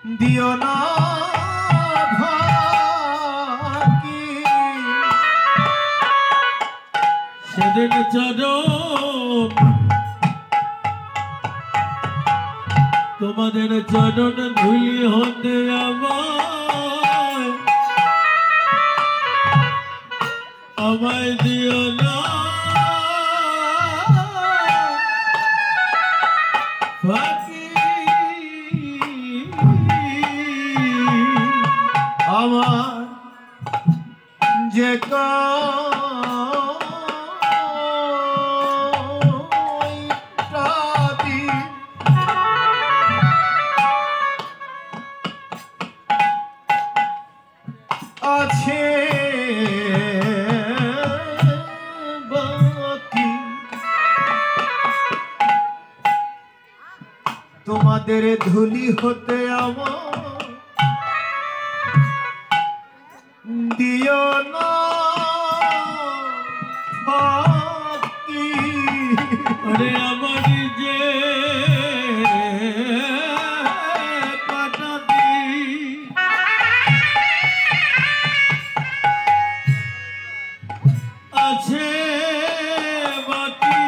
দিও না ফাঁকি সেদিন চরণ তোমাদের চরণ ধুলি হতে আমায় দিও না ফাঁকি আমার যে আছে বাকি তোমাদের ধুলি হতে আমার দিও না ফাঁকি আরে আমার যে আছে বাকি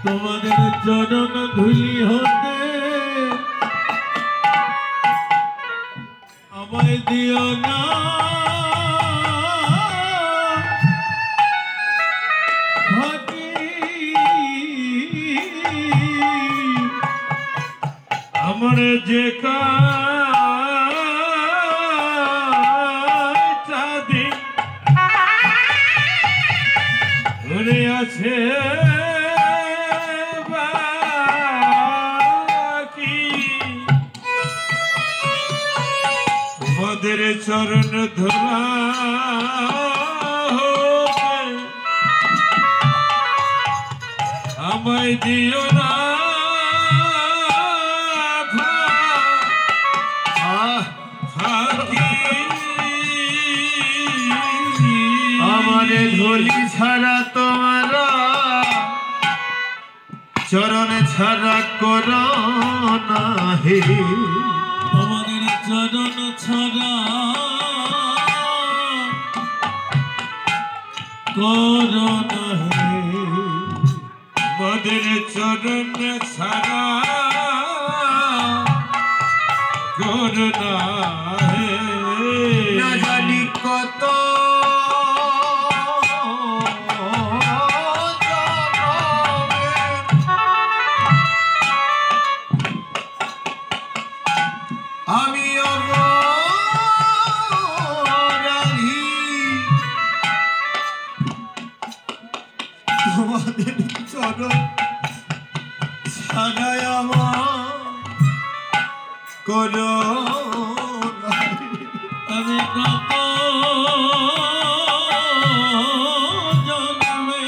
তোমাদের চরণ ধুলি হতে আমায় দিও না ফাঁকি আমার যে আছে বাকি তোমাদের চরণ ধরা আমায় দিও না ফাঁকি আমার ধুলি ছাড়া তোমারা চরণ ছাড়া করো না হে আমাদের চরণ ছাড়া করো না হে আমাদের চরণ ছাড়া করো না হে না জানি কত আমি অপরাধী তোমাদের চরণ ছাড়াই আমার করো আমি কত জন্মে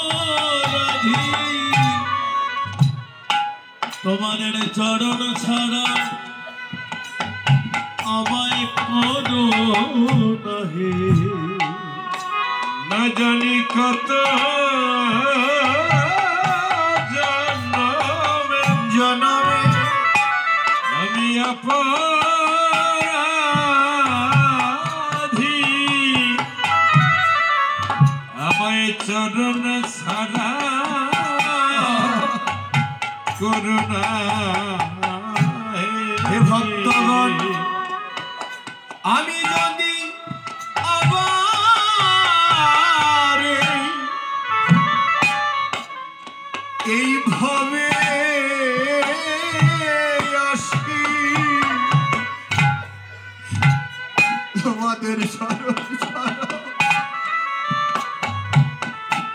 অপরাধী তোমাদের চরণ ছাড়া আমায় করো না হে না জানি কত জনমে জনমে আমি অপরাধী আমায় চরণ ছাড়া করুণা হে ভক্তগণ আমি যদি আবার এইভাবে আসি তোমাদের চরণ ছাড়া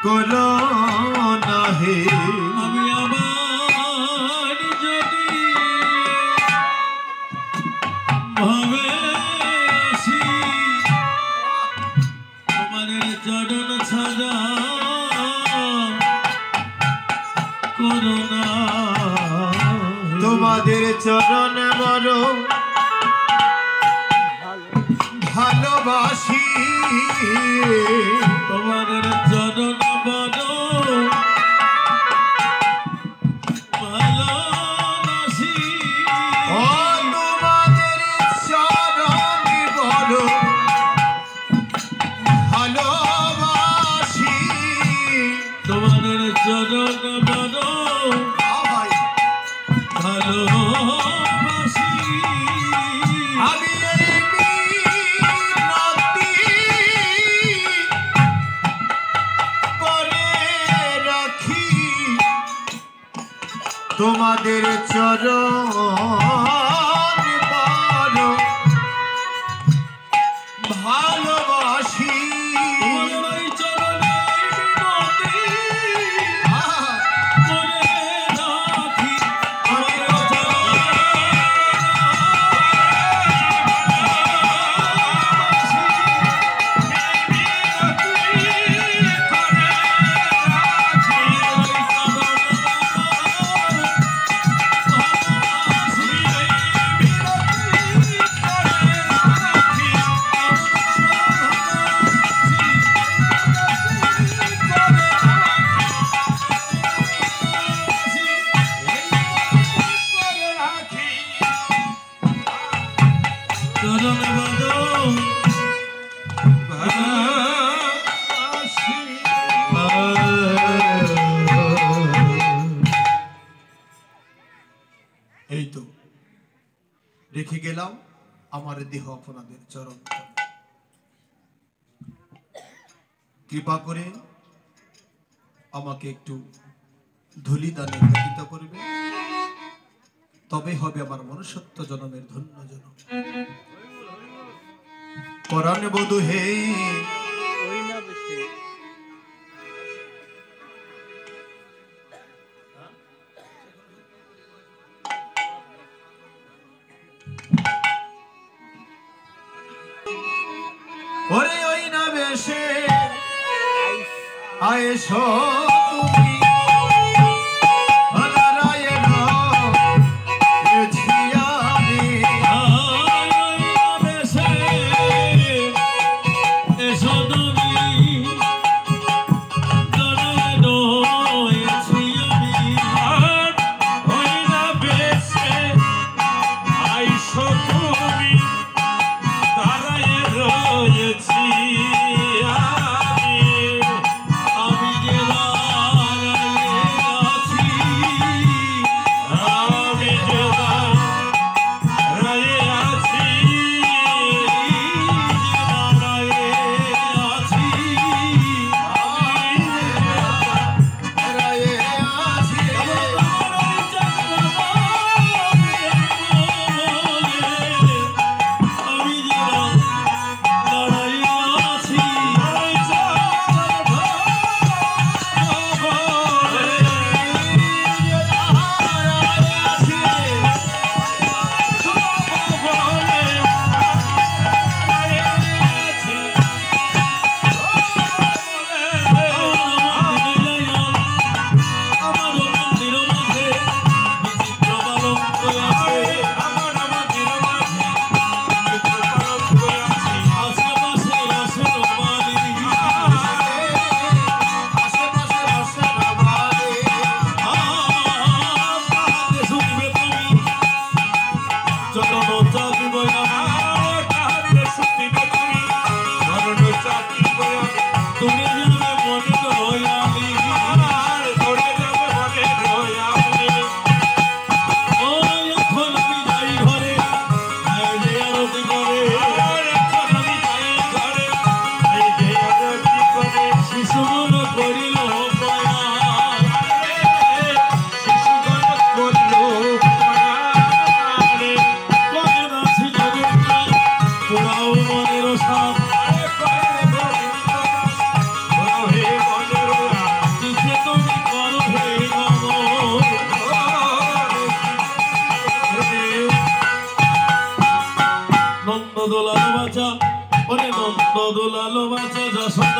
করো না হে আমি আবার যদি ভাবে আসি তোমাদের চরণ ছাড়া করো না তোমাদের চরণ বড় ভালোবাসি তোমাদের চরণ তোমাদের চরণ বড় ভালোবাসি এই তো রেখে গেলাম আমার দেহ আপনাদের চরণ কৃপা করে আমাকে একটু ধূলি দানে ব্যতীত করবে তবে হবে আমার মনুষ্যত্ব জন্মের ধন্য জন্ম পরাণ বধূ হে ওরে ওই না বেশে আয়েশো তুমি দোলালো বাঁচা ওরে নন্দ দোলালো বাঁচা যশোদা